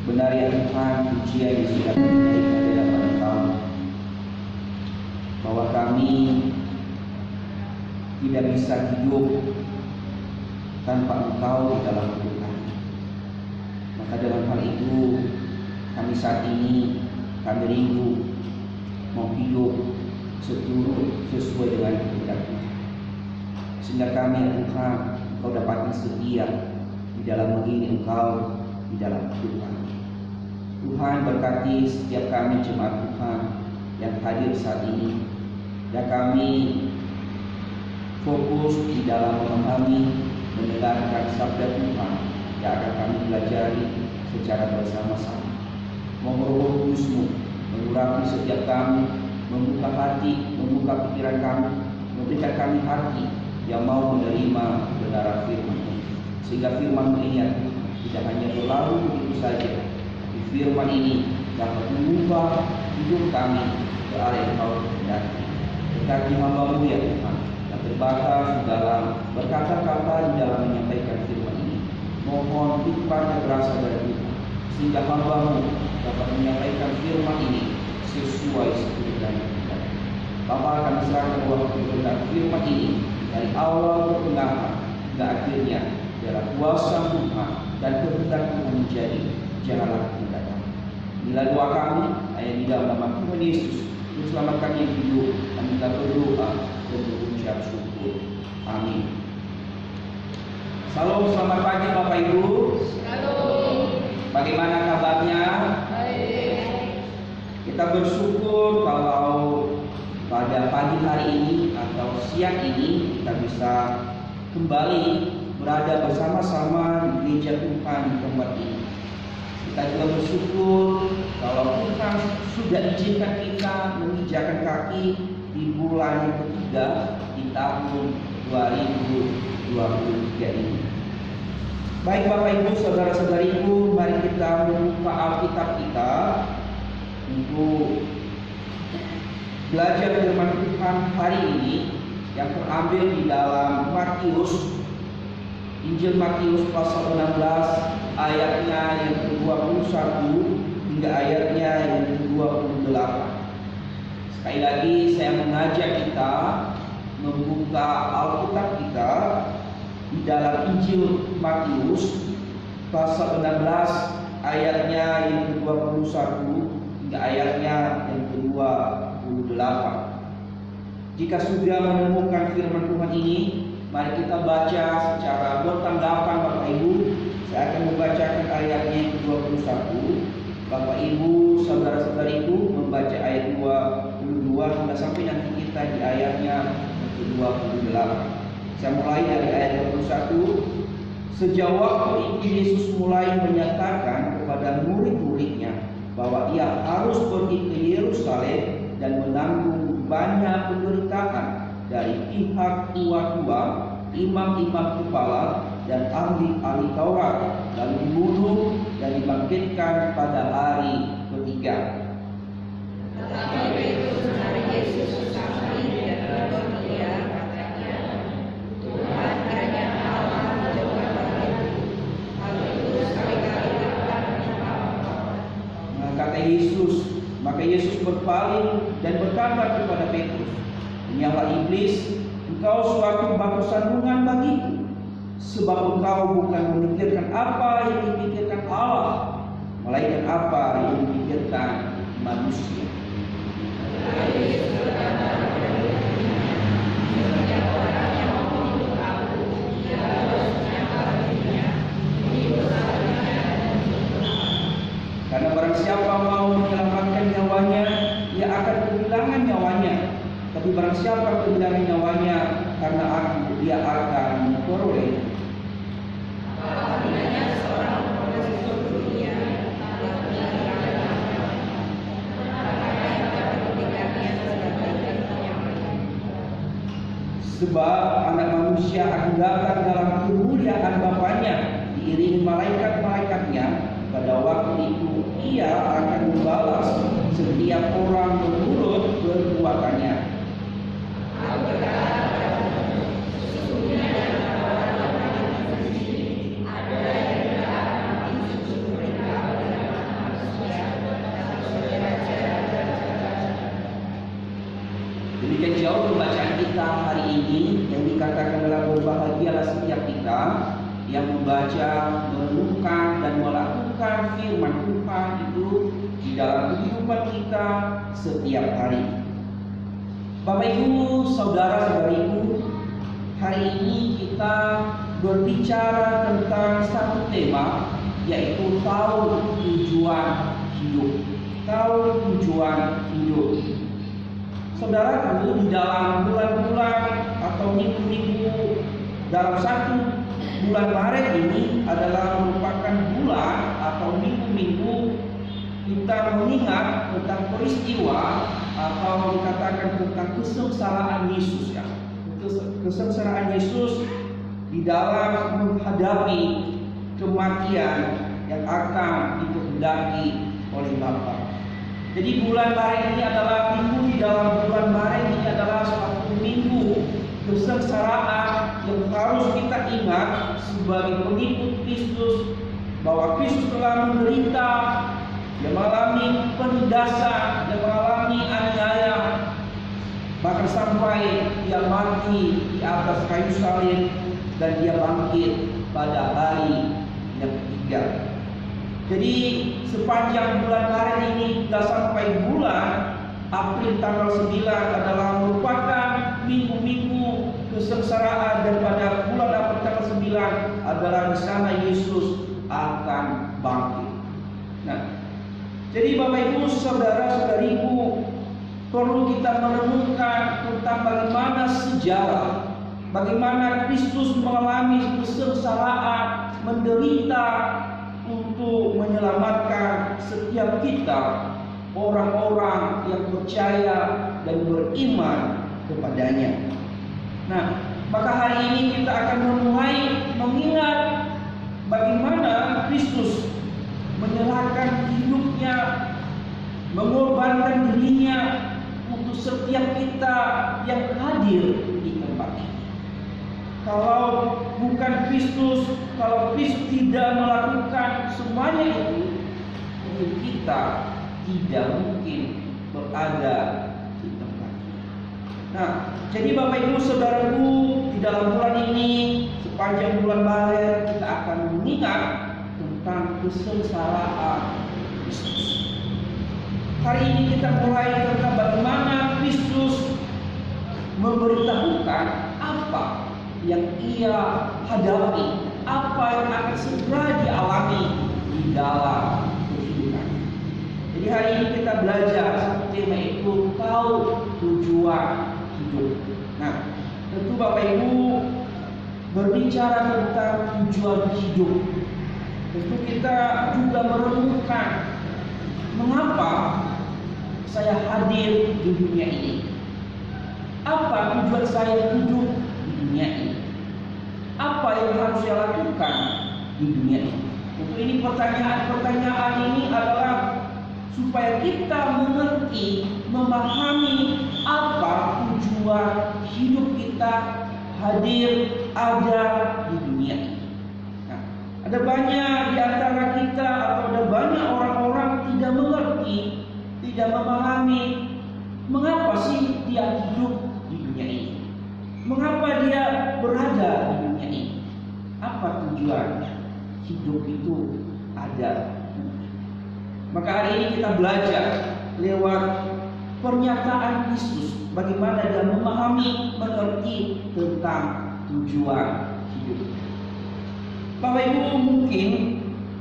Benar ya Tuhan, pujian yang sudah diberikan di hadapan Engkau, bahwa kami tidak bisa hidup tanpa Engkau di dalam hidup kami. Maka dalam hal itu kami saat ini rindu mau hidup sesuai dengan kehendak Tuhan, sehingga kami ya Tuhan, Engkau dapatkan setia di dalam mengiring Engkau di dalam hidup kami. Tuhan berkati setiap kami jemaat Tuhan yang hadir saat ini, dan kami fokus di dalam memahami, mendengarkan sabda Tuhan yang akan kami pelajari secara bersama-sama. Mohon Roh Kudus-Mu mengurapi setiap kami, membuka hati, membuka pikiran kami, memberikan kami hati yang mau menerima kebenaran firman-Mu, sehingga firman-Mu ini ya Tuhan tidak hanya berlalu begitu saja, tapi firman ini dapat mengubah hidup kami ke arah yang Kau kehendaki. Berkati hamba-Mu ya Tuhan yang terbatas dalam berkata-kata di dalam menyampaikan firman ini. Mohon hikmatnya berasal dari Tuhan, sehingga hamba-Mu dapat menyampaikan firman ini sesuai seperti yang kehendaki. Bapa akan serahkan waktu tentang firman ini dari awal ke tengah hingga akhirnya dalam kuasa Tuhan dan kehendak Tuhan menjadi jalan kehendak. Inilah doa kami hanya di dalam nama Tuhan Yesus, untuk selamatkan yang hidup. Kami kita berdoa dan berucap syukur. Amin. Salam, selamat pagi Bapak Ibu. Shalom. Bagaimana kabarnya? Baik. Kita bersyukur kalau pada pagi hari ini atau siang ini kita bisa kembali berada bersama-sama di gereja Tuhan di tempat ini. Kita juga bersyukur kalau Tuhan sudah izinkan kita menginjakkan kaki di bulan yang ketiga di tahun 2023 ini. Baik Bapak Ibu, saudara-saudariku, mari kita membuka Alkitab kita untuk belajar firman Tuhan hari ini yang terambil di dalam Matius, Injil Matius pasal 16 ayatnya yang ke-21 hingga ayatnya yang ke-28. Sekali lagi saya mengajak kita membuka Alkitab kita di dalam Injil Matius pasal 16 ayatnya yang ke-21 hingga ayatnya yang ke-28. Jika sudah menemukan firman Tuhan ini, mari kita baca secara bertanggapan Bapak Ibu. Saya akan membacakan ayatnya yang ke-21. Bapak Ibu, saudara-saudariku membaca ayat 22 hingga sampai nanti kita di ayatnya yang ke-28. Saya mulai dari ayat 21. Sejak waktu itu Yesus mulai menyatakan kepada murid-muridnya bahwa ia harus pergi ke Yerusalem dan menanggung banyak penderitaan dari pihak tua-tua, imam-imam kepala, dan ahli-ahli Taurat, lalu dibunuh dan dibangkitkan pada hari ketiga. Tetapi Yesus sampai dan berkata, katanya, Tuhan kiranya Allah menjauhkan dariku. Hal itu sekali-kali akan Maka Yesus berpaling dan berkata kepada Petrus, "Dengarlah iblis, engkau suatu batu sandungan bagiku, sebab engkau bukan memikirkan apa yang dipikirkan Allah, melainkan apa yang dipikirkan manusia." Karena barang siapa mau menyelamatkan nyawanya, ia akan kehilangan nyawanya. Tapi barang siapa kehilangan nyawanya karena aku, dia akan memperoleh. apabila seorang profesor dunia telah kehilangan nyawanya, maka yang dapat memberikannya sebagai kenyamanan. Sebab anak manusia akan datang dalam kemuliaan Bapaknya diiringi malaikat-malaikatnya. Pada waktu itu ia akan membalas setiap orang menurut perbuatannya. Aku berkata kepadamu, sesungguhnya dalam orang-orang yang ada yang akan mati susu mereka pada Beliau pembacaan kita hari ini yang dikatakan dalam berbahagialah setiap kita yang membaca, merenungkan dan melakukan firman Tuhan itu di dalam kehidupan kita setiap hari. Bapak Ibu, saudara-saudariku, hari ini kita berbicara tentang satu tema, yaitu tahu tujuan hidup. Tahu tujuan hidup. Saudaraku, di dalam bulan-bulan atau minggu-minggu dalam satu bulan Maret ini adalah merupakan bulan atau minggu-minggu kita mengingat tentang peristiwa atau dikatakan tentang kesengsaraan Yesus, ya. Kesengsaraan Yesus di dalam menghadapi kematian yang akan dikehendaki oleh Bapa. Jadi bulan Maret ini adalah minggu di dalam bulan Maret ini adalah suatu minggu kesengsaraan yang harus kita ingat sebagai pengikut Kristus, bahwa Kristus telah menderita, dia mengalami penindasan, dia mengalami aniaya, bahkan sampai dia mati di atas kayu salib dan dia bangkit pada hari yang ketiga. Jadi sepanjang bulan Maret ini hingga sampai bulan April tanggal 9 adalah merupakan minggu-minggu kesengsaraan, dan pada bulan April tanggal 9 adalah di sana Yesus akan bangkit. Nah, jadi Bapak Ibu, saudara-saudariku, perlu kita merenungkan tentang bagaimana sejarah, bagaimana Kristus mengalami kesengsaraan, menderita untuk menyelamatkan setiap kita, orang-orang yang percaya dan beriman kepadanya. Nah, maka hari ini kita akan memulai mengingat bagaimana Kristus menyerahkan hidupnya, mengorbankan dirinya untuk setiap kita yang hadir di tempat ini. Kalau bukan Kristus, kalau Kristus tidak melakukan semuanya itu, mungkin kita tidak mungkin berada di tempat ini. Nah, jadi Bapak Ibu saudaraku, di dalam bulan ini, sepanjang bulan Maret, kita akan mengingat tentang kesengsaraan Kristus. Hari ini kita mulai tentang bagaimana Kristus memberitahukan apa yang ia hadapi, apa yang akan segera dialami di dalam kehidupan. Jadi hari ini kita belajar satu tema, itu tahu tujuan hidup. Nah, tentu Bapak Ibu berbicara tentang tujuan hidup, tentu kita juga merenungkan mengapa saya hadir di dunia ini. Apa tujuan saya hidup di dunia ini? Apa yang harus saya lakukan di dunia ini? Untuk ini pertanyaan-pertanyaan ini adalah supaya kita mengerti, memahami apa tujuan hidup kita hadir ada di dunia ini. Nah, ada banyak di antara kita atau ada banyak orang-orang tidak mengerti, tidak memahami mengapa sih dia hidup di dunia ini. Mengapa dia berada di dunia ini? Apa tujuan hidup itu ada? Maka hari ini kita belajar lewat pernyataan Kristus bagaimana dia memahami, mengerti tentang tujuan hidup. Bapak Ibu mungkin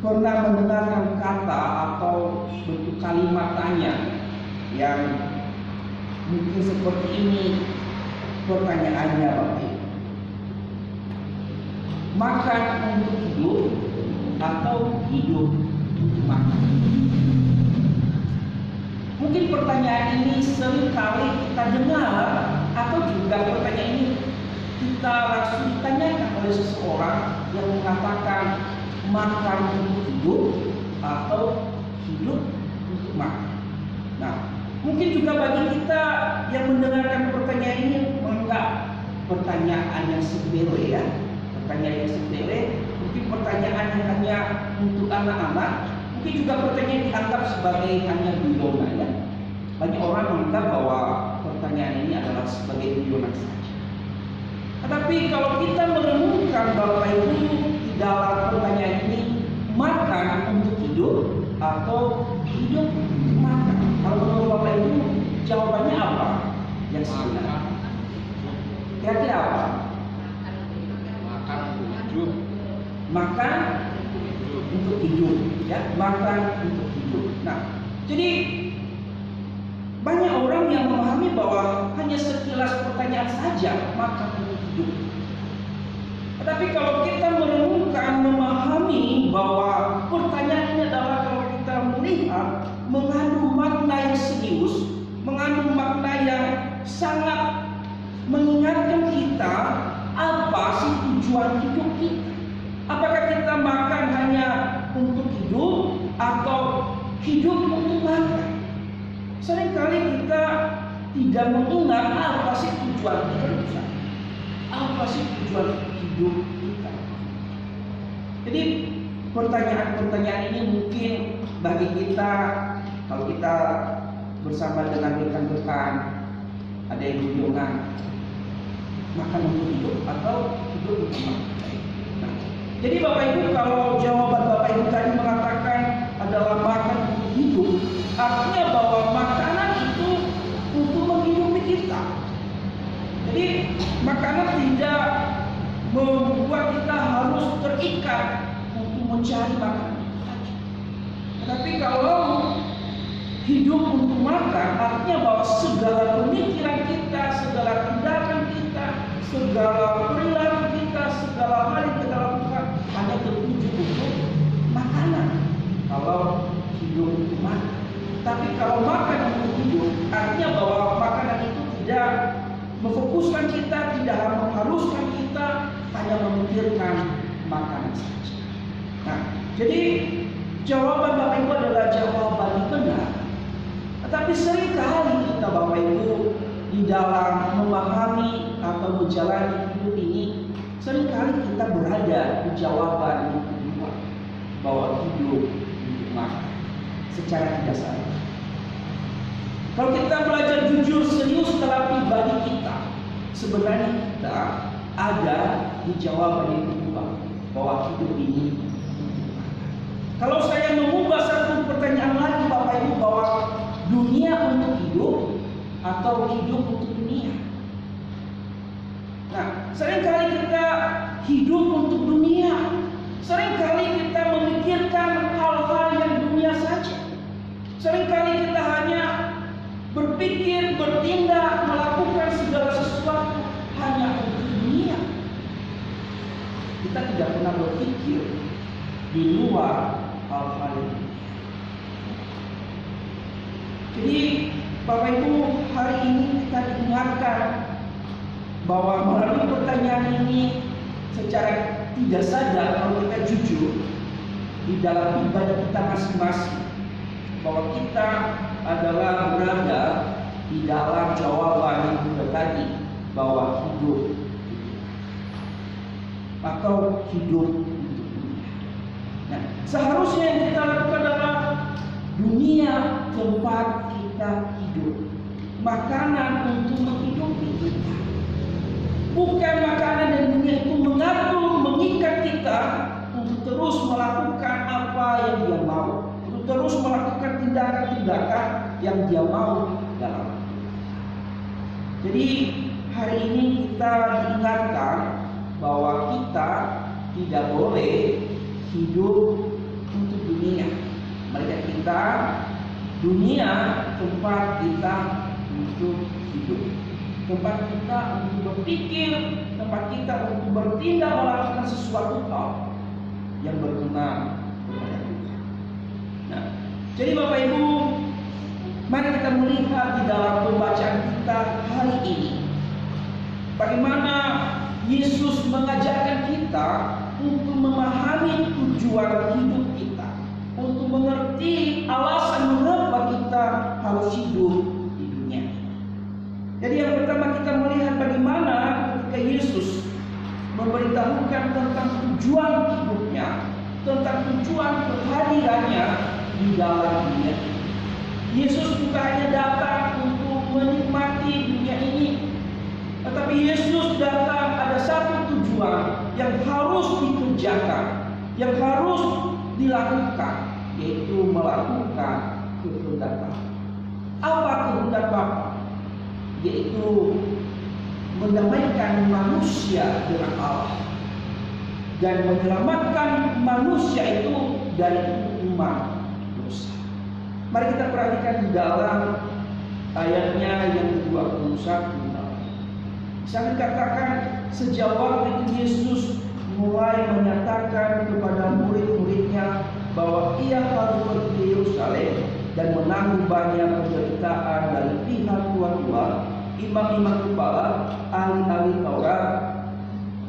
pernah mendengarkan kata atau bentuk kalimat tanya yang mungkin seperti ini. Pertanyaannya Bapak Ibu, makan untuk hidup atau hidup untuk makan? Mungkin pertanyaan ini seringkali kita dengar, atau juga pertanyaan ini kita langsung ditanyakan oleh seseorang yang mengatakan makan untuk hidup atau hidup untuk makan. Nah, mungkin juga bagi kita yang mendengarkan pertanyaan ini menganggap pertanyaan yang sepele, ya. Pertanyaan yang sepele, mungkin pertanyaan yang hanya untuk anak-anak, mungkin juga pertanyaan dianggap sebagai hanya guyonan, ya. Banyak orang menganggap bahwa pertanyaan ini adalah sebagai guyonan saja. Tetapi kalau kita merenungkan Bapak Ibu di dalam pertanyaan ini, makan untuk hidup atau hidup untuk makan? Kalau menurut Bapak Ibu jawabannya apa yang sebenarnya? Kira-kira apa? Makan untuk hidup. Makan untuk hidup, ya, makan untuk hidup. Nah, jadi banyak orang yang memahami bahwa hanya sekilas pertanyaan saja, makan untuk hidup. Tetapi kalau kita merenungkan, memahami bahwa pertanyaan ini adalah, kalau kita melihat, mengandung makna yang serius, mengandung makna yang sangat mengingatkan kita apa sih tujuan hidup kita. Apakah kita makan hanya untuk hidup atau hidup untuk makan? Seringkali kita tidak mengingat apa sih tujuan hidup kita. Apa sih tujuan hidup kita? Jadi pertanyaan-pertanyaan ini mungkin bagi kita, kalau kita bersama dengan rekan-rekan, ada yang guyonan, makan untuk hidup atau hidup untuk makan. Nah, jadi Bapak Ibu, kalau jawaban Bapak Ibu tadi mengatakan adalah makan untuk hidup, artinya bahwa makanan itu untuk menghidupi kita. Jadi makanan tidak membuat kita harus terikat untuk mencari makanan itu saja. Tetapi kalau hidup untuk makan, artinya bahwa segala pemikiran kita, segala tindakan kita, segala perilaku kita, segala hal yang kita lakukan hanya tertuju untuk makanan. Kalau hidup untuk makan. Tapi kalau makan untuk hidup, artinya bahwa makanan itu tidak memfokuskan kita, tidak mengharuskan kita hanya memikirkan makanan saja. Nah, jadi jawaban Bapak Ibu adalah jawaban yang benar. Tetapi seringkali kita Bapak Ibu di dalam memahami atau menjalani hidup ini, seringkali kita berada di jawaban yang kedua, bahwa hidup untuk makan secara tidak sadar. Kalau kita belajar jujur serius dalam pribadi kita, sebenarnya kita ada di jawaban yang kedua, bahwa hidup ini untuk makan. Kalau saya mengubah satu pertanyaan lagi Bapak Ibu, bahwa dunia untuk hidup atau hidup untuk dunia. Nah, seringkali kita hidup untuk dunia. Seringkali kita memikirkan hal-hal yang dunia saja. Seringkali kita hanya berpikir, bertindak, melakukan segala sesuatu hanya untuk dunia. Kita tidak pernah berpikir di luar hal-hal ini. Jadi Bapak Ibu, hari ini kita diingatkan bahwa melalui pertanyaan ini secara tidak sadar, kalau kita jujur di dalam pribadi kita masing-masing, bahwa kita adalah berada di dalam jawaban yang kita tadi, bahwa hidup atau hidup untuk dunia. Nah, seharusnya yang kita lakukan adalah dunia tempat kita hidup, makanan untuk menghidupi kita. Bukan makanan dan dunia itu mengatur, mengikat kita untuk terus melakukan apa yang dia mau, untuk terus melakukan tindakan-tindakan yang dia mau dalam. Jadi hari ini kita diingatkan bahwa kita tidak boleh hidup untuk dunia. Mereka kita dunia tempat kita untuk hidup, tempat kita untuk berpikir, tempat kita untuk bertindak, melakukan sesuatu hal yang berkenan kepada Tuhan. Nah, jadi Bapak Ibu, mari kita melihat di dalam pembacaan kita hari ini, bagaimana Yesus mengajarkan kita untuk memahami tujuan hidup kita, untuk mengerti alasan mengapa kita harus hidup di dunia. Jadi yang pertama kita melihat bagaimana ketika Yesus memberitahukan tentang tujuan hidupnya, tentang tujuan kehadirannya di dalam dunia. Yesus bukan hanya datang untuk menikmati dunia ini. Tetapi Yesus datang ada satu tujuan yang harus dikerjakan, yang harus dilakukan, yaitu melakukan kehendak Bapa. Apa kehendak Bapa? Yaitu mendamaikan manusia dengan Allah dan menyelamatkan manusia itu dari hukuman dosa. Mari kita perhatikan di dalam ayatnya yang ke-21. Saya dikatakan sejak waktu itu Yesus mulai menyatakan kepada murid-muridnya bahwa ia harus pergi ke Yerusalem dan menanggung banyak penderitaan dari pihak tua-tua, imam-imam kepala, ahli-ahli Taurat,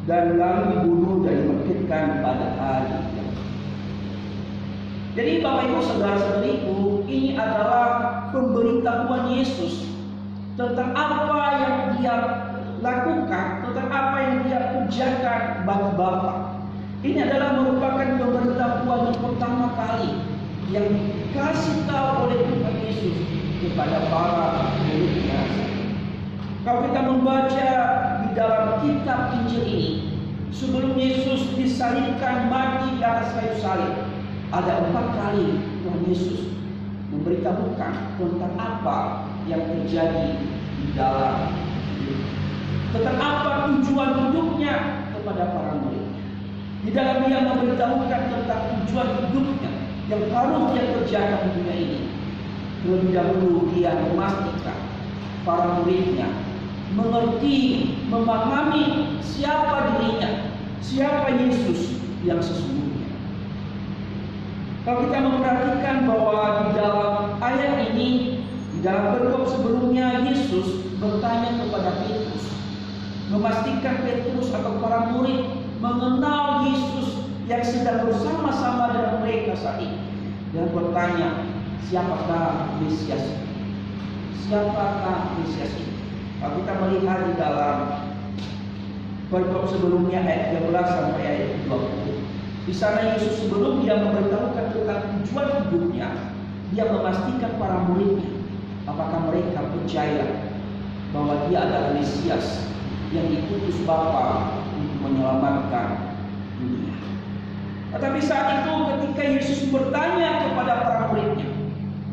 dan lalu dibunuh dan dibangkitkan pada hari yang. Jadi Bapak Ibu saudara-saudariku, ini adalah pemberitahuan Yesus tentang apa yang dia lakukan, tentang apa yang dia kerjakan bagi Bapa. Ini adalah merupakan pemberitahuan yang pertama kali yang dikasih tahu oleh Tuhan Yesus kepada para muridnya. Kalau kita membaca di dalam kitab Injil ini, sebelum Yesus disalibkan mati di atas kayu salib, ada 4 kali Tuhan Yesus memberitahukan tentang apa yang terjadi di dalam hidup, tentang apa tujuan hidupnya kepada para muridnya. Di dalam dia memberitahukan tentang tujuan hidupnya yang harus dia kerjakan di dunia ini. Terlebih dahulu dia memastikan para muridnya mengerti, memahami siapa dirinya, siapa Yesus yang sesungguhnya. Kalau kita memperhatikan bahwa di dalam ayat ini, di dalam perikop sebelumnya Yesus bertanya kepada Petrus, memastikan Petrus atau para murid mengenal Yesus yang sedang bersama-sama dengan mereka saat ini, dan bertanya, siapakah Mesias itu? Siapakah Mesias itu? Kalau kita melihat di dalam perikop sebelumnya ayat 13 sampai ayat 20, di sana Yesus sebelum dia memberitahukan tentang tujuan hidupnya, dia memastikan para muridnya apakah mereka percaya bahwa dia adalah Mesias yang diutus Bapa untuk menyelamatkan dunia. Tetapi saat itu ketika Yesus bertanya kepada para muridnya,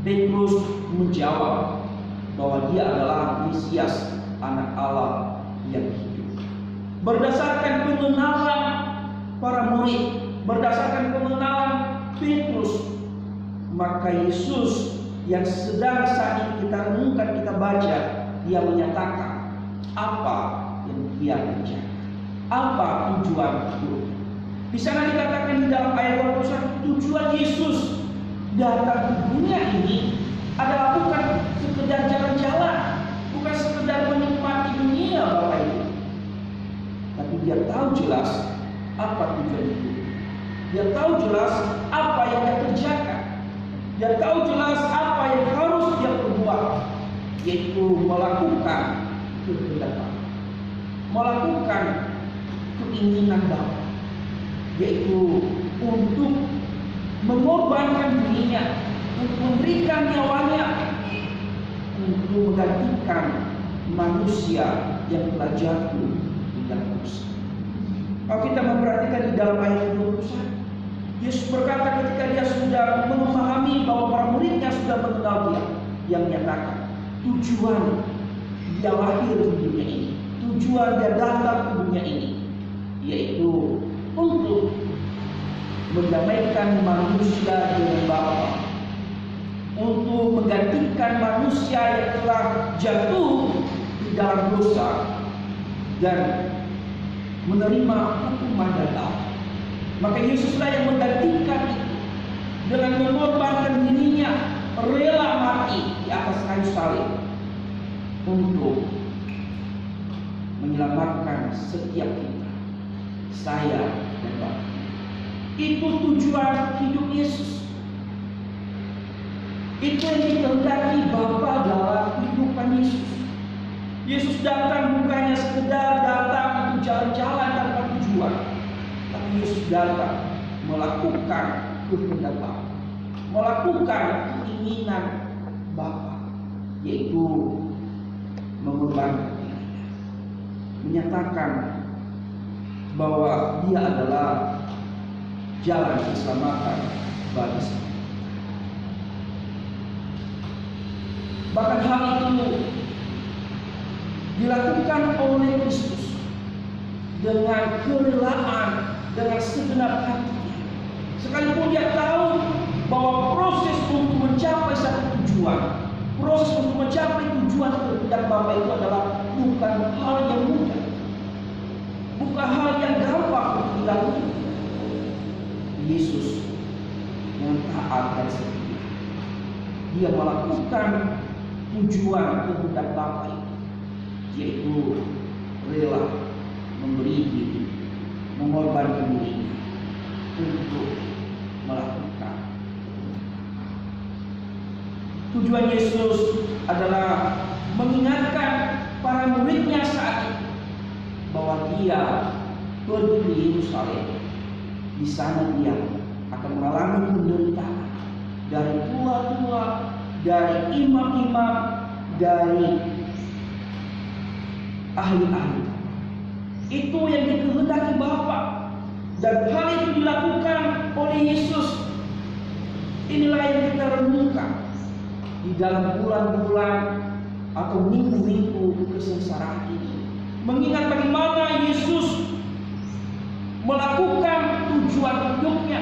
Petrus menjawab bahwa dia adalah Mesias, anak Allah yang hidup. Berdasarkan pengenalan para murid, berdasarkan pengenalan Petrus, maka Yesus yang sedang saat ini kita renungkan, kita baca, dia menyatakan apa yang dia kerjakan, apa tujuan hidup. Di sana dikatakan di dalam ayat 21, tujuan Yesus datang ke dunia ini adalah bukan sekedar jalan-jalan, bukan sekedar menikmati dunia Bapak Ibu, tapi dia tahu jelas apa tujuan hidup. Dia tahu jelas apa yang dia kerjakan. Dia tahu jelas apa yang harus dia perbuat, yaitu melakukan kehendak Bapa, melakukan keinginan Bapa, yaitu untuk mengorbankan dirinya, untuk memberikan nyawanya, untuk menggantikan manusia yang telah jatuh di dalam dosa. Kalau kita memperhatikan di dalam ayat 21, Yesus berkata ketika dia sudah memahami bahwa para muridnya sudah mengenal dia, yang menyatakan tujuan dia lahir di dunia ini, tujuan dia datang ke dunia ini, yaitu untuk mendamaikan manusia dengan Bapa, untuk menggantikan manusia yang telah jatuh di dalam dosa dan menerima hukuman dari Allah. Maka Yesuslah yang menggantikan itu dengan mengorbankan dirinya, rela mati di atas kayu salib untuk menyelamatkan setiap kita, saya dan Bapa. Itu tujuan hidup Yesus. Itu yang dikehendaki Bapa dalam kehidupan Yesus. Yesus datang bukannya sekedar datang untuk jalan-jalan tanpa tujuan, tapi Yesus datang melakukan kehendak Bapa, melakukan keinginan Bapa, yaitu mengorbankan diri, menyatakan bahwa Dia adalah jalan keselamatan bagi semua. Bahkan hal itu dilakukan oleh Kristus dengan kerelaan, dengan segenap hatinya. Sekalipun Dia tahu bahwa proses untuk mencapai satu tujuan, proses untuk mencapai tujuan kehendak Bapa itu adalah bukan hal yang mudah, bukan hal yang gampang untuk dilakukan. Yesus yang taat dan setia, Dia melakukan tujuan kehendak Bapa itu, yaitu rela memberi diri, mengorbankan dirinya untuk melakukan. Tujuan Yesus adalah mengingatkan para muridnya saat itu bahwa Dia pergi ke Yerusalem. Di sana Dia akan mengalami penderitaan dari tua-tua, dari imam-imam, dari ahli-ahli. Itu yang dikehendaki Bapa, dan hal itu dilakukan oleh Yesus. Inilah yang kita renungkan di dalam bulan-bulan atau minggu-minggu kesengsaraan ini, mengingat bagaimana Yesus melakukan tujuan hidupnya,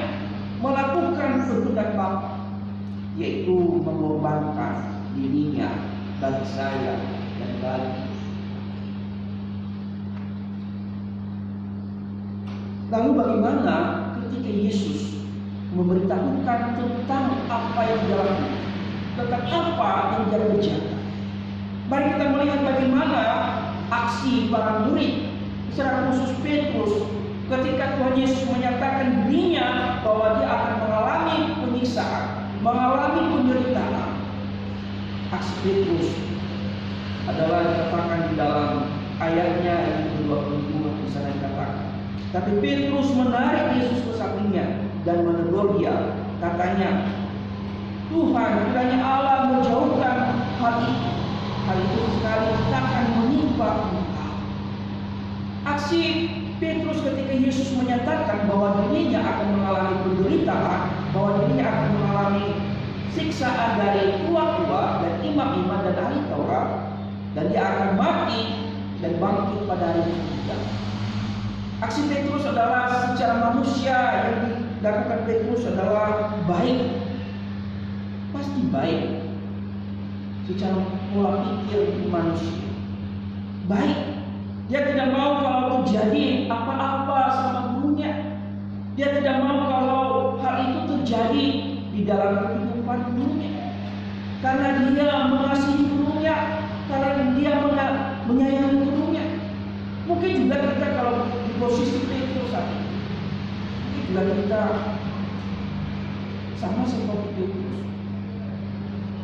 melakukan kehendak Bapa, yaitu mengorbankan dirinya bagi saya dan bagi. Lalu bagaimana ketika Yesus memberitahukan tentang apa yang Dia lakukan, tentang apa yang Dia kerjakan? Mari kita melihat bagaimana aksi para murid, secara khusus Petrus, ketika Tuhan Yesus menyatakan dirinya bahwa Dia akan mengalami penyiksaan, mengalami penderitaan. Aksi Petrus adalah dikatakan di dalam ayatnya yang ke-22 di sana dikatakan, tapi Petrus menarik Yesus ke sampingnya dan menegur Dia, katanya, Tuhan, kiranya Allah menjauhkan hal itu sekali akan menimpa Engkau. Aksi Petrus ketika Yesus menyatakan bahwa dirinya akan mengalami penderitaan, bahwa dirinya akan mengalami siksaan dari tua-tua dan imam-imam dan ahli Taurat, dan dia akan mati dan bangkit pada hari ketiga. Aksi Petrus adalah secara manusia, yang dilakukan Petrus adalah baik, pasti baik secara pola pikir manusia, baik. Dia tidak mau kalau terjadi apa-apa sama gurunya. Dia tidak mau kalau hal itu terjadi di dalam kehidupan gurunya, karena dia mengasihi gurunya, karena dia menyayangi gurunya. Mungkin juga kita kalau di posisi Petrus saat ini, mungkin juga kita sama seperti Petrus,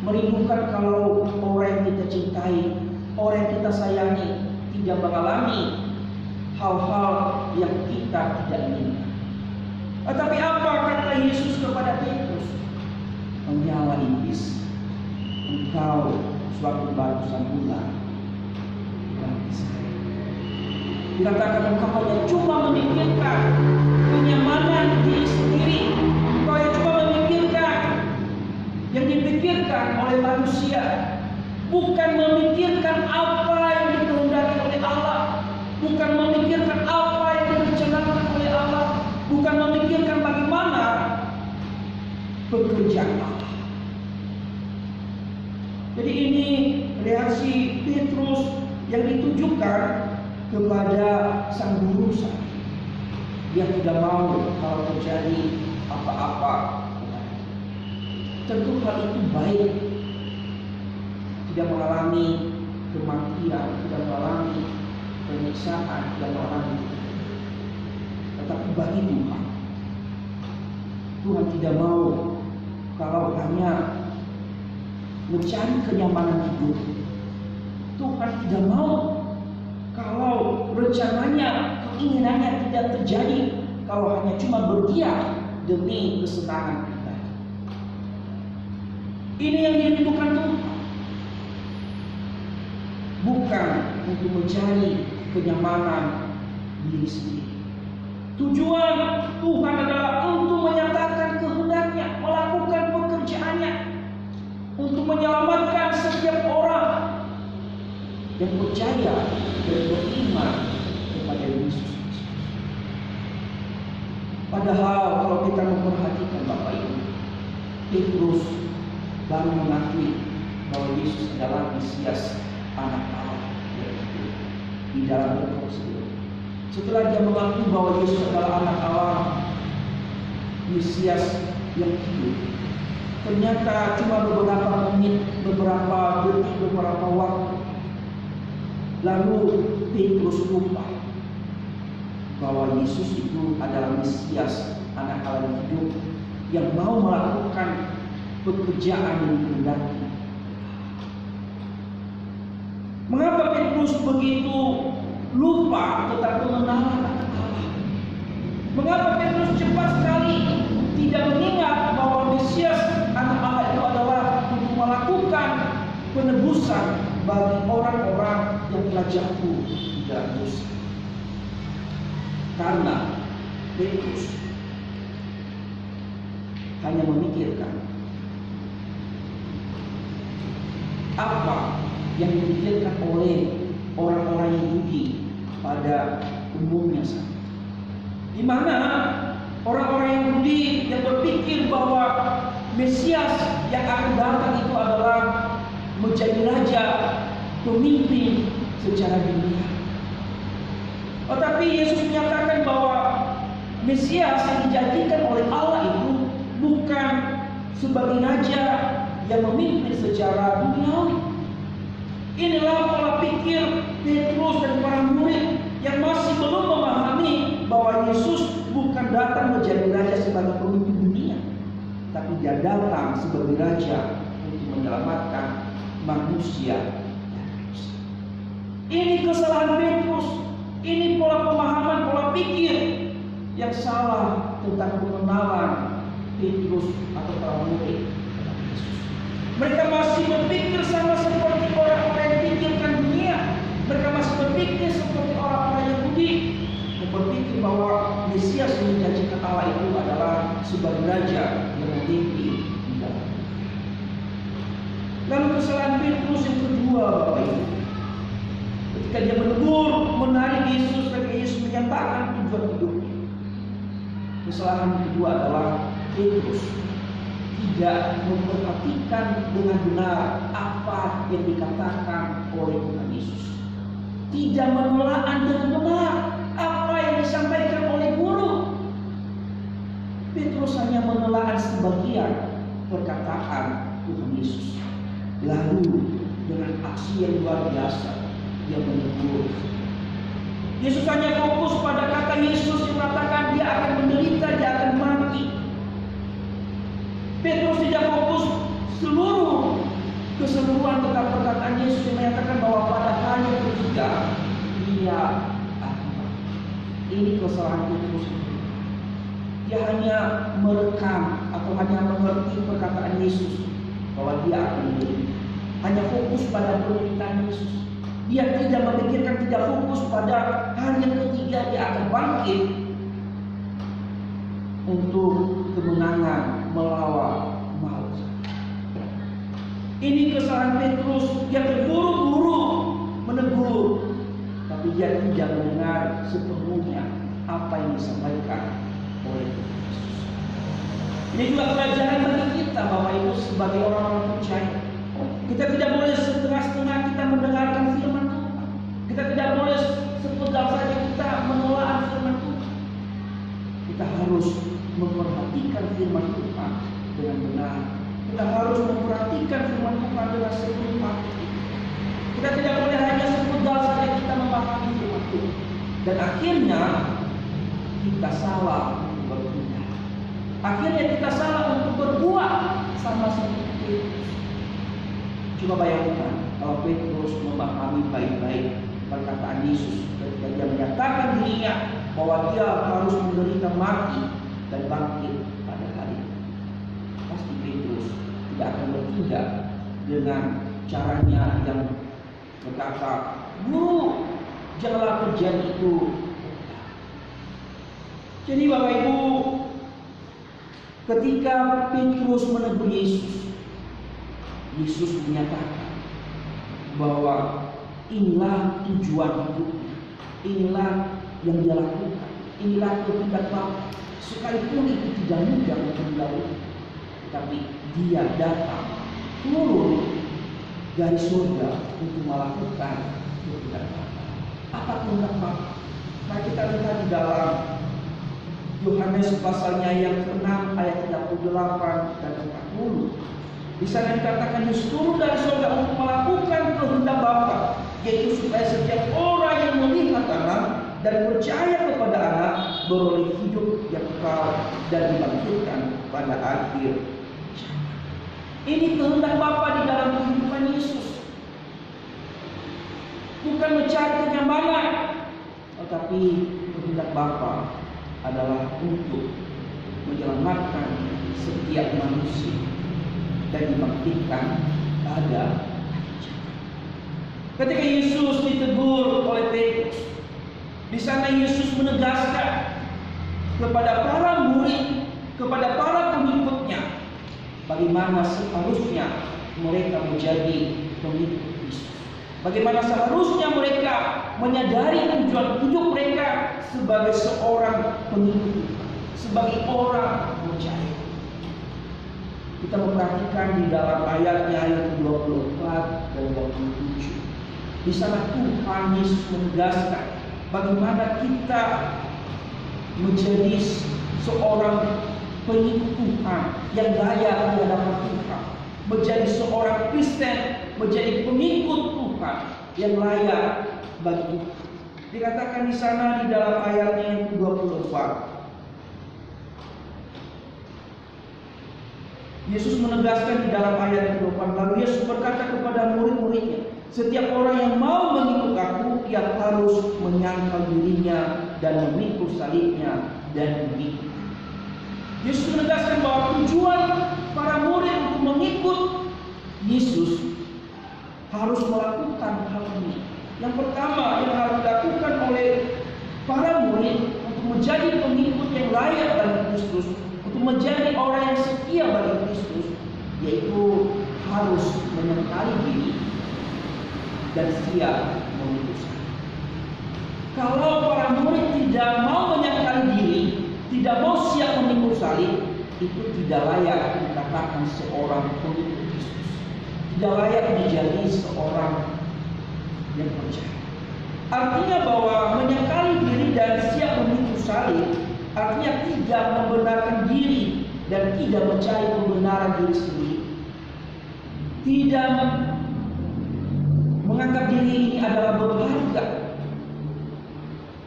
merindukan kalau orang yang kita cintai, orang yang kita sayangi tidak mengalami hal-hal yang kita tidak inginkan. Tetapi apa kata Yesus kepada Petrus? Menyala iblis, engkau suatu batu sandungan bagi saya. Dikatakan engkau hanya cuma memikirkan kenyamanan diri sendiri, engkau yang cuma memikirkan yang dipikirkan oleh manusia, bukan memikirkan apa yang dikehendaki oleh Allah, bukan memikirkan apa yang direncanakan oleh Allah, bukan memikirkan bagaimana pekerjaan Allah. Jadi ini reaksi Petrus yang ditujukan kepada sang guru saat ini. Dia tidak mau kalau terjadi apa-apa. Tentu hal itu baik, tidak mengalami kematian, tidak mengalami penyiksaan, tidak mengalami. Tetapi bagi Tuhan tidak mau kalau hanya mencari kenyamanan hidup. Tuhan tidak mau kalau rencananya, keinginannya tidak terjadi, kalau hanya cuma berdiam demi kesenangan kita. Ini yang dirindukan Tuhan, bukan lakukan untuk mencari kenyamanan diri sendiri. Tujuan Tuhan adalah untuk menyatakan kehendaknya, melakukan pekerjaannya, untuk menyelamatkan setiap orang yang percaya dan beriman kepada Yesus. Padahal kalau kita memperhatikan Bapak Ibu, Petrus baru mengakui bahwa Yesus adalah Mesias, Anak Allah yang hidup di dalam bentuk tersebut. Setelah dia mengakui bahwa Yesus adalah Anak Allah, Mesias yang hidup, ternyata cuma beberapa menit, beberapa detik, beberapa waktu, lalu Petrus lupa bahwa Yesus itu adalah Mesias, Anak Allah yang hidup, yang mau melakukan pekerjaan yang dikehendaki. Mengapa Petrus begitu lupa tentang pengenalan akan Allah? Mengapa Petrus cepat sekali tidak mengingat bahwa Mesias, Anak Allah itu adalah untuk melakukan penebusan bagi orang-orang yang telah jatuh di dalam dosa? Karena Petrus hanya memikirkan apa yang dipikirkan oleh orang-orang Yahudi pada umumnya saat itu. Di mana orang-orang Yahudi yang berpikir bahwa Mesias yang akan datang itu adalah menjadi raja, pemimpin secara dunia. Tetapi Yesus menyatakan bahwa Mesias yang dijadikan oleh Allah itu bukan sebagai raja yang memimpin secara duniawi. Inilah pola pikir Petrus dan para murid yang masih belum memahami bahwa Yesus bukan datang menjadi raja sebagai pemimpin dunia, tapi dia datang sebagai raja untuk menyelamatkan manusia. Ini kesalahan Petrus. Ini pola pemahaman, pola pikir yang salah tentang pengenalan Petrus atau para murid. Mereka masih berpikir sama seperti orang-orang yang pikirkan dunia. Mereka masih berpikir seperti orang-orang Yahudi yang berpikir bahwa Mesias yang dijanjikan Allah itu adalah sebagai raja yang memimpin di dalam. Lalu kesalahan Petrus yang kedua, Bapak Ibu, ketika dia menegur, menarik Yesus, ketika Yesus menyatakan tujuan hidupnya. Kesalahan kedua adalah Petrus tidak memperhatikan dengan benar apa yang dikatakan oleh Tuhan Yesus. Tidak menelaah dengan benar apa yang disampaikan oleh guru. Petrus hanya menelaah sebagian perkataan Tuhan Yesus. Lalu dengan aksi yang luar biasa dia menegur. Yesus hanya fokus pada kata Yesus yang mengatakan dia akan menderita, dia akan mati. Petrus tidak fokus keseluruhan tentang perkataan Yesus yang menyatakan bahwa pada hari yang ketiga dia akan mati. Ini kesalahan Petrus. Dia hanya merekam atau hanya mengerti perkataan Yesus bahwa dia akan menderita. Hanya fokus pada penderitaan Yesus. Dia tidak memikirkan, tidak fokus pada hari yang ketiga dia akan bangkit untuk kemenangan melawan maut. Ini kesalahan Petrus yang terburu-buru menegur, tapi dia tidak mendengar sepenuhnya apa yang disampaikan oleh Yesus. Ini juga pelajaran bagi kita, Bapak Ibu, sebagai orang-orang percaya. Kita tidak boleh setengah-setengah kita mendengarkan firman Tuhan. Kita tidak boleh sepenggal saja kita menelaah firman Tuhan. Kita harus memperhatikan firman Tuhan dengan benar. Kita harus memperhatikan firman Tuhan dengan sepenuh hati. Kita tidak boleh hanya sepenggal saja kita memahami firman Tuhan. Dan akhirnya kita salah untuk bertindak. Akhirnya kita salah untuk berbuat sama seperti Petrus. Coba bayangkan kalau Petrus memahami baik-baik perkataan Yesus ketika dia menyatakan dirinya bahwa dia harus menderita mati dan bangkit pada hari itu. Pasti Petrus tidak akan bertindak dengan caranya yang berkata Guru, janganlah terjadi itu. Jadi Bapak Ibu, ketika Petrus menegur Yesus, Yesus menyatakan bahwa inilah tujuan hidupnya, inilah yang dia lakukan, inilah kehendak Bapa. Sekalipun itu tidak mudah untuk dilakukan, tapi dia datang turun dari surga untuk melakukan kehendak Bapa. Apa kehendak Bapa? Nah, kita lihat di dalam Yohanes pasalnya yang ke-6 ayat 38 dan 40. Di sana dikatakan Yesus turun dari surga untuk melakukan kehendak Bapa, yaitu supaya setiap orang yang melihat Anak dan percaya kepada Anak beroleh hidup yang kekal dan dibangkitkan pada akhir zaman. Ini kehendak Bapa di dalam kehidupan Yesus. Bukan mencari kenyamanan, tetapi kehendak Bapa adalah untuk menyelamatkan setiap manusia dan dibangkitkan pada akhir zaman. Ketika Yesus ditegur oleh Petrus, di sana Yesus menegaskan kepada para murid, kepada para pengikutnya, bagaimana seharusnya mereka menjadi pengikut Kristus. Bagaimana seharusnya mereka menyadari tujuan hidup mereka sebagai seorang pengikut, sebagai orang percaya. Kita memperhatikan di dalam ayatnya ayat 24 dan 27. Di sana Tuhan Yesus menegaskan bagaimana kita menjadi seorang pengikut Tuhan yang layak di hadapan Tuhan, menjadi seorang Kristen, menjadi pengikut Tuhan yang layak bagi Tuhan. Dikatakan di sana di dalam ayatnya yang 24. Yesus menegaskan di dalam ayat yang 24. Lalu Yesus berkata kepada murid-muridnya, setiap orang yang mau mengikut aku, ia harus menyangkal dirinya dan memikul salibnya dan mengikut. Yesus menegaskan bahwa tujuan para murid untuk mengikut Yesus harus melakukan hal ini. Yang pertama yang harus dilakukan oleh para murid untuk menjadi pengikut yang layak bagi Kristus, untuk menjadi orang yang setia bagi Kristus, yaitu harus menyangkali diri dan siap memikul salib. Kalau para murid tidak mau menyangkali diri, tidak mau siap memikul salib, itu tidak layak dikatakan seorang pengikut Kristus, tidak layak menjadi seorang yang percaya. Artinya bahwa menyangkali diri dan siap memikul salib artinya tidak membenarkan diri dan tidak mencari pembenaran diri sendiri, tidak menganggap diri ini adalah berharga,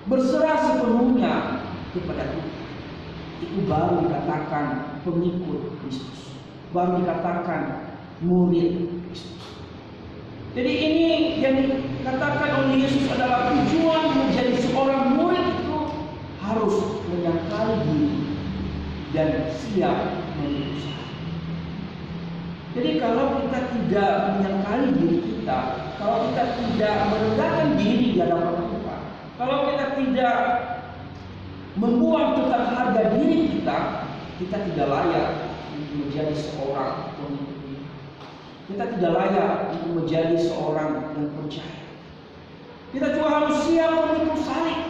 berserah sepenuhnya kepada Tuhan. Itu baru dikatakan pengikut Kristus, baru dikatakan murid Kristus. Jadi ini yang dikatakan oleh Yesus adalah tujuan menjadi seorang murid itu harus menyangkali diri dan siap memikul salib. Jadi kalau kita tidak menyangkali diri kita, kalau kita tidak merendahkan diri di hadapan Tuhan, kalau kita tidak membuang tentang harga diri kita, kita tidak layak untuk menjadi seorang pengikut. Kita tidak layak untuk menjadi seorang yang percaya. Kita juga harus siap memikul salib.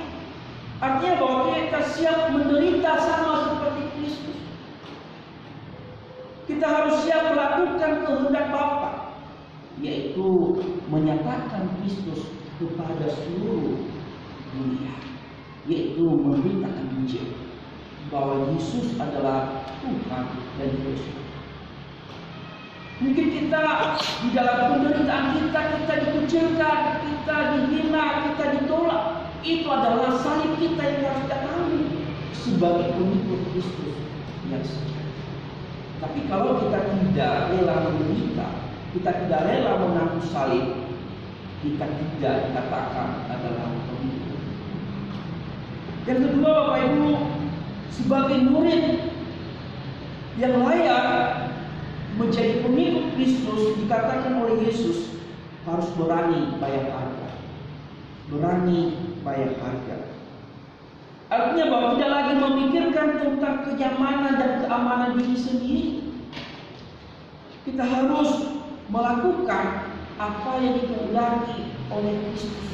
Artinya bahwa kita siap menderita sama seperti Kristus. Kita harus siap melakukan kehendak Bapa, yaitu menyatakan Kristus kepada seluruh dunia, yaitu memberitakan Injil bahwa Yesus adalah Tuhan dan Kristus. Mungkin kita di dalam penderitaan kita dikucilkan, kita dihina, kita ditolak. Itu adalah salib kita yang harus kita alami sebagai pengikut Kristus yang setia. Tapi kalau kita tidak rela menderita, kita tidak rela menanggung salib, kita tidak dikatakan adalah pengikut. Yang kedua, Bapak Ibu, sebagai murid yang layak menjadi pengikut Kristus, dikatakan oleh Yesus harus berani bayar harga. berani bayar harga. Artinya bahwa tidak lagi memikirkan tentang kenyamanan dan keamanan diri sendiri. Kita harus melakukan apa yang dikehendaki oleh Kristus.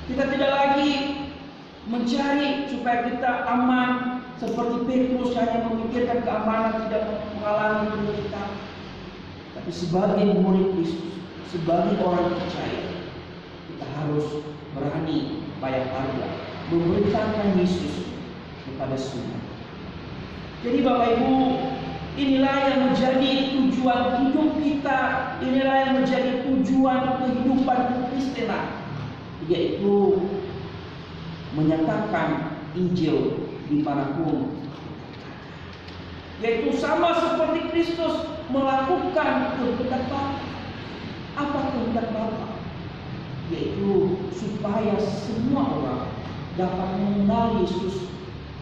Kita tidak lagi mencari supaya kita aman seperti Petrus hanya memikirkan keamanan tidak mengalami penderitaan. Tapi sebagai murid Kristus, sebagai orang percaya, kita harus berani bayar harga, memberitakan Yesus kepada semua. Jadi Bapak Ibu, inilah yang menjadi tujuan hidup kita, inilah yang menjadi tujuan kehidupan Kristenan, yaitu menyatakan Injil dimanapun, yaitu sama seperti Kristus melakukan kehendak Bapa. Apa kehendak Bapa? Yaitu supaya semua orang dapat mengenal Yesus,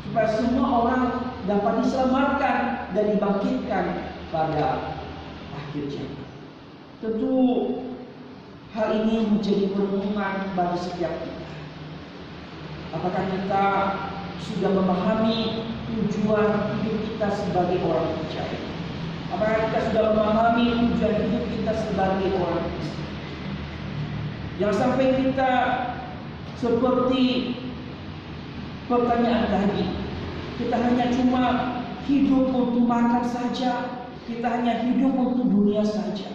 supaya semua orang dapat diselamatkan dan dibangkitkan pada akhir zaman. Tentu hal ini menjadi perenungan bagi setiap kita. Apakah kita sudah memahami tujuan hidup kita sebagai orang percaya? Apakah kita sudah memahami tujuan hidup kita sebagai orang Kristen? Jangan sampai kita seperti pertanyaan tadi, kita hanya cuma hidup untuk makan saja, kita hanya hidup untuk dunia saja.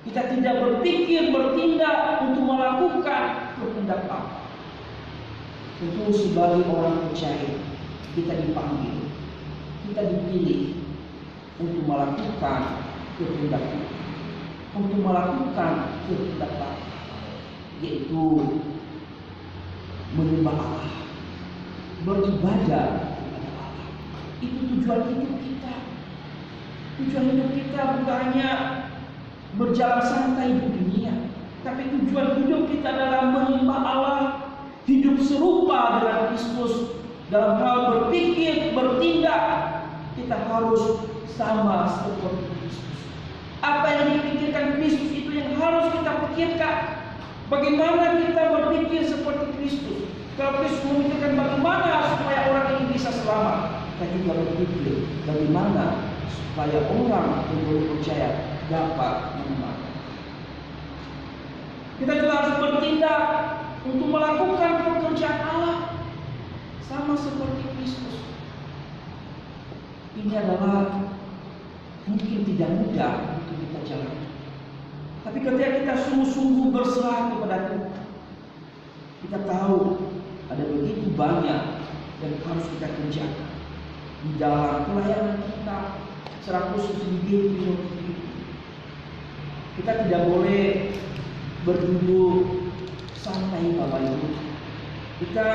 Kita tidak berpikir, bertindak untuk melakukan kehendak Bapa. Tentu sebagai orang percaya, kita dipanggil, kita dipilih untuk melakukan kehendak Bapa, untuk melakukan kehendak Bapa, yaitu menyembah Allah, beribadah kepada Allah. Itu tujuan hidup kita. Tujuan hidup kita bukan hanya berjalan santai di dunia, tapi tujuan hidup kita adalah menyembah Allah, hidup serupa dengan Kristus dalam hal berpikir, bertindak. Kita harus sama seperti Kristus. Apa yang dipikirkan Kristus itu yang harus kita pikirkan. Bagaimana kita berpikir seperti Kristus? Kalau Kristus memikirkan bagaimana supaya orang ini bisa selamat, kita juga berpikir bagaimana supaya orang yang baru percaya dapat mengenal. Kita juga harus bertindak untuk melakukan pekerjaan Allah sama seperti Kristus. Ini adalah mungkin tidak mudah untuk kita jalani. Tapi ketika kita sungguh-sungguh berserah kepada Tuhan, kita tahu ada begitu banyak yang harus kita kerjakan di dalam pelayanan kita, secara khusus di GPI. Kita tidak boleh berduduk santai Bapak Ibu. Kita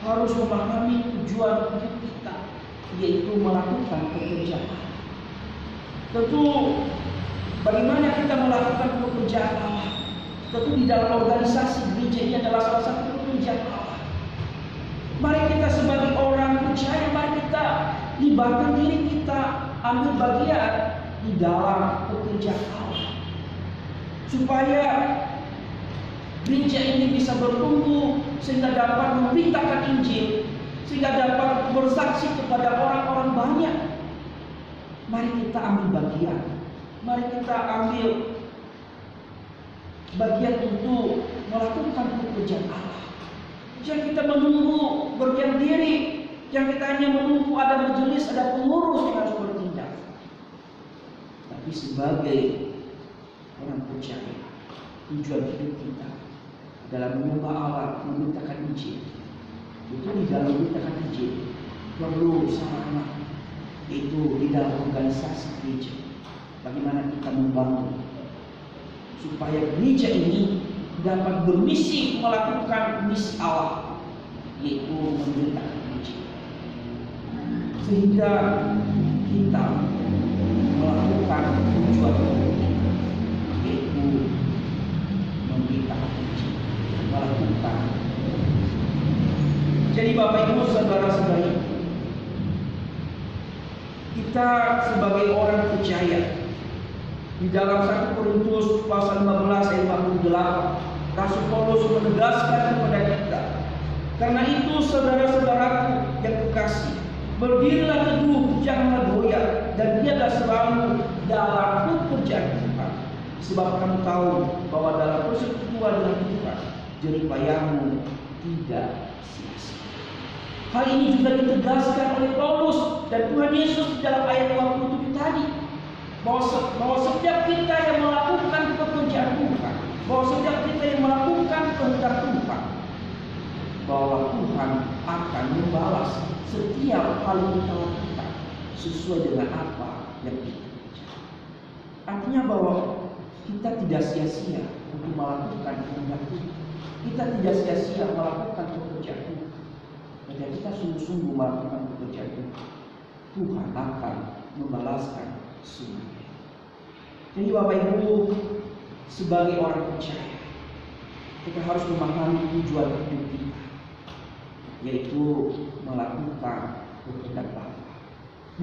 harus memahami tujuan hidup kita, yaitu melakukan pekerjaan. Tentu bagaimana kita melakukan pekerjaan Allah? Tentu di dalam organisasi gereja ini adalah salah satu pekerjaan Allah. Mari kita sebagai orang percaya, mari kita libatkan diri kita, ambil bagian di dalam pekerjaan Allah, supaya gereja ini bisa bertumbuh sehingga dapat memberitakan Injil, sehingga dapat bersaksi kepada orang-orang banyak. Mari kita ambil bagian, mari kita ambil bagian untuk melakukan pekerjaan Allah. Jangan kita menunggu berdiam diri, jangan kita hanya menunggu ada majelis, ada pengurus yang harus bertindak. Tapi sebagai orang percaya, tujuan hidup kita dalam menyembah Allah, memberitakan Injil. Itu di dalam memberitakan Injil perlu sarana, itu di dalam organisasi gereja. Bagaimana kita membangun supaya gereja ini dapat bermisi melakukan misi Allah, yaitu memberitakan Injil, sehingga kita melakukan tujuan kita, yaitu memberitakan Injil, melakukan. Jadi Bapak Ibu saudara-saudari, kita sebagai orang percaya, di dalam 1 Korintus pasal 15 ayat 48, Rasul Paulus menegaskan kepada kita, karena itu saudara-saudaraku yang kekasih, berdirilah teguh, janganlah goyah, dan giatlah selalu dalam pekerjaan Tuhan. Sebab kamu tahu bahwa dalam persekutuan dengan Tuhan, jerih payahmu tidak sia-sia. Hal ini juga ditegaskan oleh Paulus dan Tuhan Yesus dalam ayat 27 tadi, bahwa setiap kita yang melakukan pekerjaan Tuhan, bahwa setiap kita yang melakukan kehendak Tuhan, bahwa Tuhan akan membalas setiap hal yang kita lakukan sesuai dengan apa yang kita kerjakan. Artinya bahwa kita tidak sia-sia untuk melakukan kehendak Tuhan. Kita tidak sia-sia melakukan pekerjaan Tuhan. Ketika kita sungguh-sungguh melakukan pekerjaan Tuhan, Tuhan akan membalaskan semuanya. Jadi Bapak Ibu, sebagai orang percaya, kita harus memahami tujuan hidup kita, yaitu melakukan kehendak Bapa,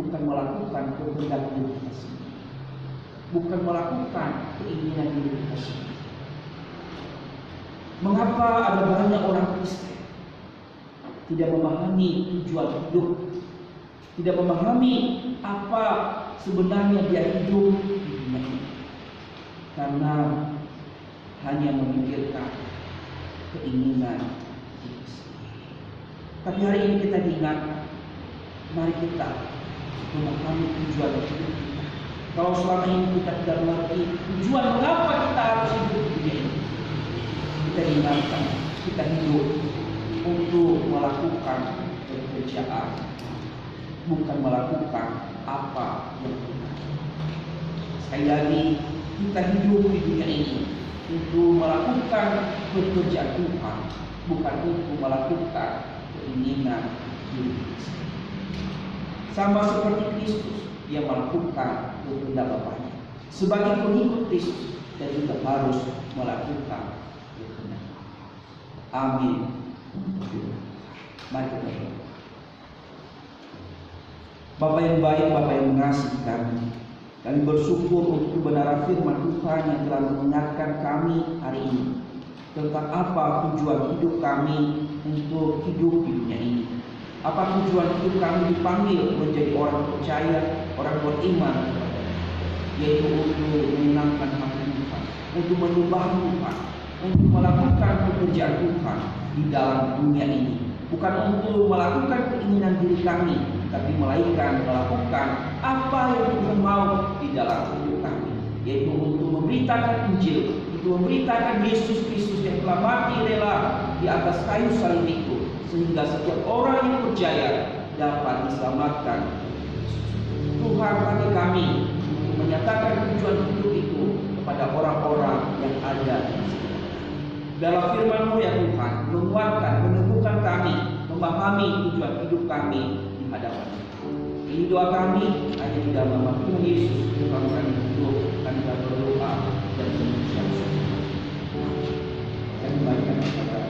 bukan melakukan kehendak diri kita sendiri, bukan melakukan keinginan diri kita sendiri. Mengapa ada banyak orang Kristen tidak memahami tujuan hidup, tidak memahami apa sebenarnya dia hidup di dunia ini? Karena hanya memikirkan keinginan diri sendiri. Tapi hari ini kita diingatkan, mari kita memahami tujuan hidup kita. Kalau selama ini kita tidak mengerti tujuan mengapa kita harus hidup di dunia ini, kita diingatkan, kita hidup untuk melakukan pekerjaan, bukan melakukan apa yang benar. Sekali lagi, kita hidup di dunia ini untuk melakukan pekerjaan Tuhan, bukan untuk melakukan keinginan diri sendiri. Sama seperti Kristus, dia melakukan kehendak Bapaknya. Sebagai pengikut Kristus, kita juga harus melakukan kehendak Bapa. Amin. Mari kita berdoa. Bapa yang baik, Bapa yang mengasihi kami bersyukur untuk kebenaran firman Tuhan yang telah mengingatkan kami hari ini tentang apa tujuan hidup kami untuk hidup di dunia ini. Apa tujuan hidup kami dipanggil menjadi orang percaya, orang beriman, yaitu untuk menyenangkan hati Tuhan, untuk menyembah Tuhan, untuk melakukan pekerjaan Tuhan di dalam dunia ini. Bukan untuk melakukan keinginan diri kami, tapi melainkan melakukan apa yang Tuhan mau di dalam hidup kami, yaitu untuk memberitakan Injil, untuk memberitakan Yesus Kristus yang telah mati rela di atas kayu salib itu, sehingga setiap orang yang percaya dapat diselamatkan. Tuhan pakai kami untuk menyatakan tujuan hidup itu kepada orang-orang yang ada di sekitar. Dalam firman-Mu ya Tuhan, menguatkan, meneguhkan kami, memahami tujuan hidup kami di hadapan-Mu. Ini doa kami hanya di dalam nama Tuhan Yesus, Tuhan kami hidup, kami berdoa dan mengucap syukur. Kami bagikan kepada